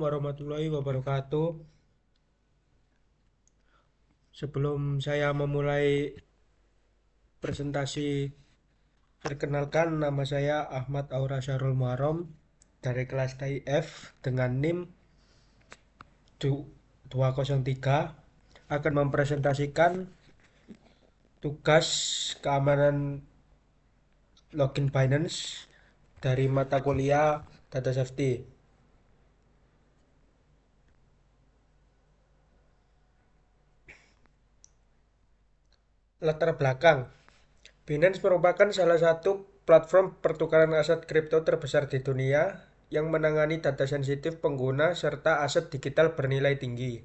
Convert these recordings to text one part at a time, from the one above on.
Warahmatullahi wabarakatuh. Sebelum saya memulai presentasi, perkenalkan nama saya Ahmad Aura Syarul Muharom dari kelas TIF dengan NIM 203 akan mempresentasikan tugas keamanan login Binance dari mata kuliah Data Safety. Latar belakang, Binance merupakan salah satu platform pertukaran aset kripto terbesar di dunia yang menangani data sensitif pengguna serta aset digital bernilai tinggi.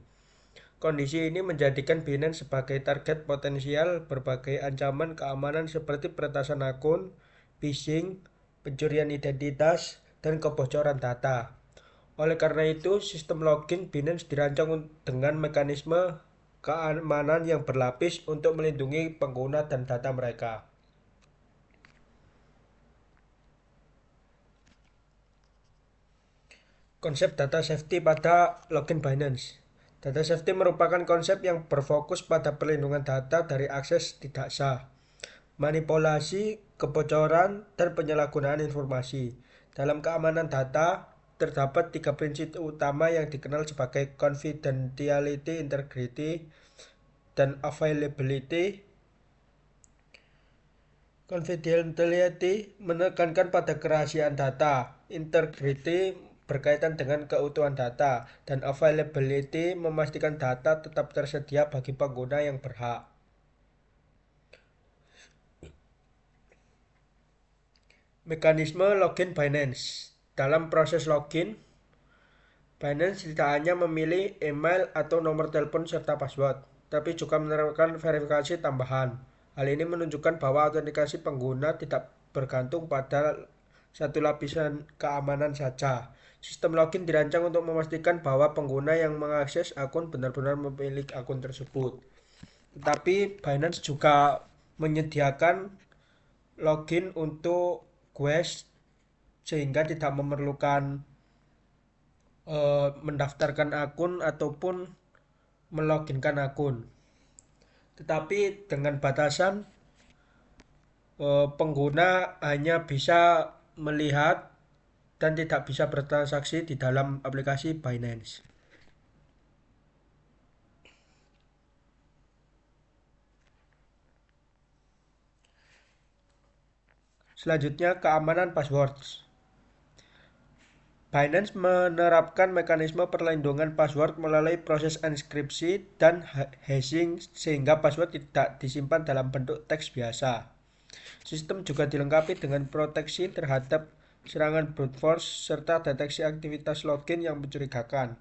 Kondisi ini menjadikan Binance sebagai target potensial berbagai ancaman keamanan seperti peretasan akun, phishing, pencurian identitas, dan kebocoran data. Oleh karena itu, sistem login Binance dirancang dengan mekanisme keamanan yang berlapis untuk melindungi pengguna dan data mereka. Konsep data safety pada login Binance. Data safety merupakan konsep yang berfokus pada perlindungan data dari akses tidak sah, manipulasi, kebocoran, dan penyalahgunaan informasi. Dalam keamanan data, terdapat tiga prinsip utama yang dikenal sebagai confidentiality, integrity, dan availability. Confidentiality menekankan pada kerahasiaan data, integrity berkaitan dengan keutuhan data, dan availability memastikan data tetap tersedia bagi pengguna yang berhak. Mekanisme login Binance. Dalam proses login, Binance tidak hanya memilih email atau nomor telepon serta password, tapi juga menerapkan verifikasi tambahan. Hal ini menunjukkan bahwa autentikasi pengguna tidak bergantung pada satu lapisan keamanan saja. Sistem login dirancang untuk memastikan bahwa pengguna yang mengakses akun benar-benar memiliki akun tersebut. Tetapi Binance juga menyediakan login untuk Quest sehingga tidak memerlukan mendaftarkan akun ataupun meloginkan akun. Tetapi dengan batasan pengguna hanya bisa melihat dan tidak bisa bertransaksi di dalam aplikasi Binance. Selanjutnya, keamanan password. Binance menerapkan mekanisme perlindungan password melalui proses enkripsi dan hashing sehingga password tidak disimpan dalam bentuk teks biasa. Sistem juga dilengkapi dengan proteksi terhadap serangan brute force serta deteksi aktivitas login yang mencurigakan.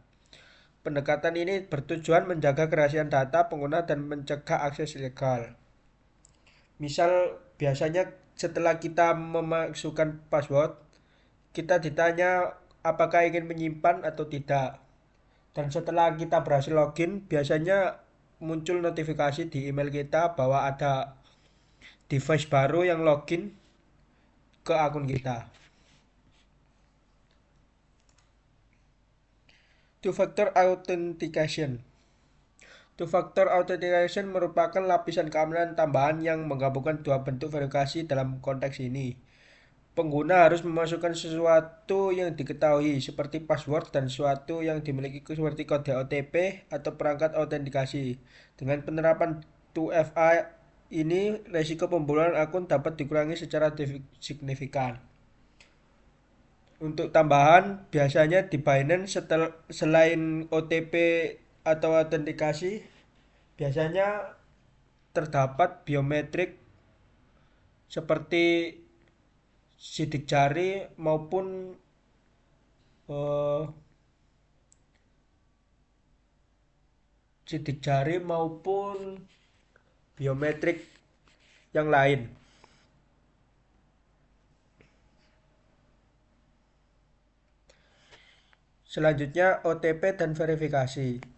Pendekatan ini bertujuan menjaga kerahasiaan data pengguna dan mencegah akses ilegal. Misal, biasanya setelah kita memasukkan password, kita ditanya apakah ingin menyimpan atau tidak. Dan setelah kita berhasil login, biasanya muncul notifikasi di email kita bahwa ada device baru yang login ke akun kita. Two-factor authentication. Two-factor authentication merupakan lapisan keamanan tambahan yang menggabungkan dua bentuk verifikasi dalam konteks ini. Pengguna harus memasukkan sesuatu yang diketahui seperti password dan sesuatu yang dimiliki seperti kode OTP atau perangkat autentikasi. Dengan penerapan 2FA ini, risiko pembobolan akun dapat dikurangi secara signifikan. Untuk tambahan, biasanya di Binance selain OTP atau autentikasi, biasanya terdapat biometrik seperti sidik jari maupun eh, biometrik yang lain. Selanjutnya, OTP dan verifikasi.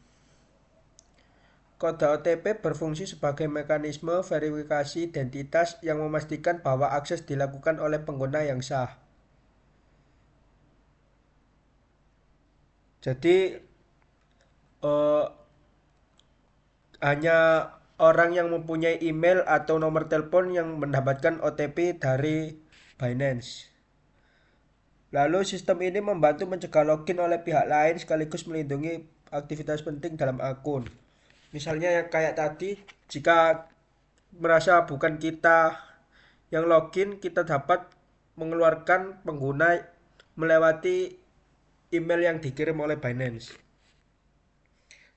Kode OTP berfungsi sebagai mekanisme verifikasi identitas yang memastikan bahwa akses dilakukan oleh pengguna yang sah. Jadi eh, hanya orang yang mempunyai email atau nomor telepon yang mendapatkan OTP dari Binance. Lalu sistem ini membantu mencegah login oleh pihak lain sekaligus melindungi aktivitas penting dalam akun. Misalnya yang kayak tadi, jika merasa bukan kita yang login, kita dapat mengeluarkan pengguna melewati email yang dikirim oleh Binance.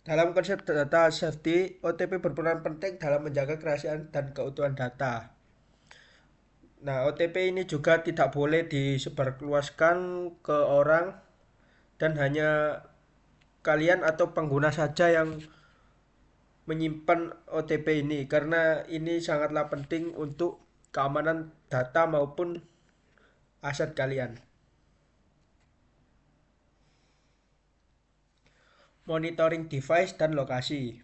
Dalam konsep data safety, OTP berperan penting dalam menjaga kerahasiaan dan keutuhan data. Nah, OTP ini juga tidak boleh disebarluaskan ke orang dan hanya kalian atau pengguna saja yang menyimpan OTP ini karena ini sangatlah penting untuk keamanan data maupun aset kalian. Monitoring device dan lokasi.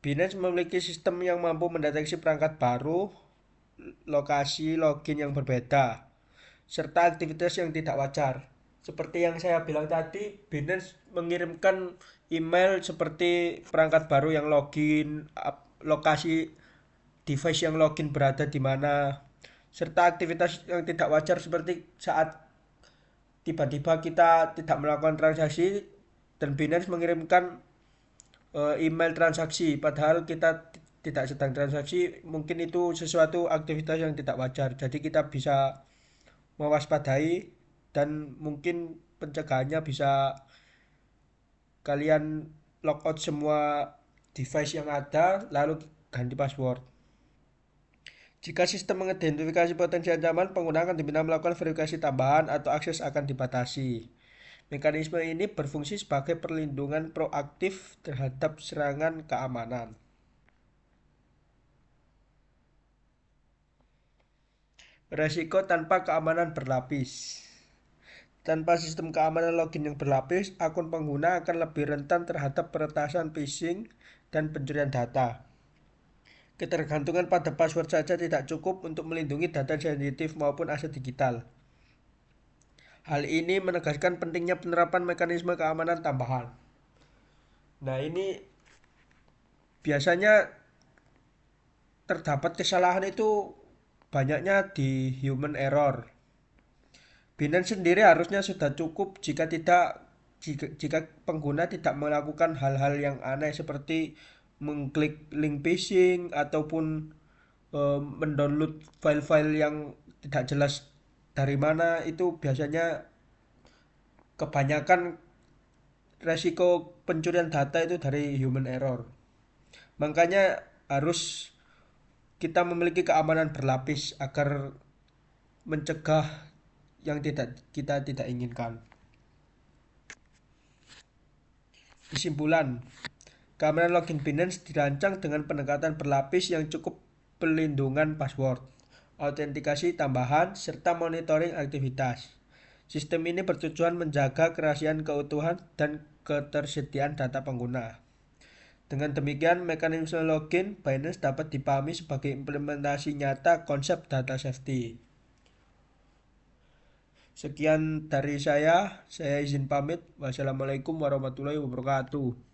Binance memiliki sistem yang mampu mendeteksi perangkat baru, lokasi login yang berbeda, serta aktivitas yang tidak wajar. Seperti yang saya bilang tadi, Binance mengirimkan email seperti perangkat baru yang login, lokasi device yang login berada di mana, serta aktivitas yang tidak wajar seperti saat tiba-tiba kita tidak melakukan transaksi dan Binance mengirimkan email transaksi padahal kita tidak sedang transaksi, mungkin itu sesuatu aktivitas yang tidak wajar. Jadi kita bisa mewaspadai dan mungkin pencegahannya bisa kalian logout semua device yang ada lalu ganti password. Jika sistem mengidentifikasi potensi ancaman, pengguna akan diminta melakukan verifikasi tambahan atau akses akan dibatasi. Mekanisme ini berfungsi sebagai perlindungan proaktif terhadap serangan keamanan. Resiko tanpa keamanan berlapis. Tanpa sistem keamanan login yang berlapis, akun pengguna akan lebih rentan terhadap peretasan phishing dan pencurian data. Ketergantungan pada password saja tidak cukup untuk melindungi data sensitif maupun aset digital. Hal ini menegaskan pentingnya penerapan mekanisme keamanan tambahan. Nah, ini biasanya terdapat kesalahan itu banyaknya di human error. Binance sendiri harusnya sudah cukup jika pengguna tidak melakukan hal-hal yang aneh seperti mengklik link phishing ataupun mendownload file-file yang tidak jelas dari mana. Itu biasanya kebanyakan resiko pencurian data itu dari human error. Makanya harus kita memiliki keamanan berlapis agar mencegah yang kita tidak inginkan. Kesimpulan, keamanan login Binance dirancang dengan pendekatan berlapis yang cukup pelindungan password, autentikasi tambahan, serta monitoring aktivitas. Sistem ini bertujuan menjaga kerahasiaan keutuhan dan ketersediaan data pengguna. Dengan demikian, mekanisme login Binance dapat dipahami sebagai implementasi nyata konsep data safety. Sekian dari saya izin pamit. Wassalamualaikum warahmatullahi wabarakatuh.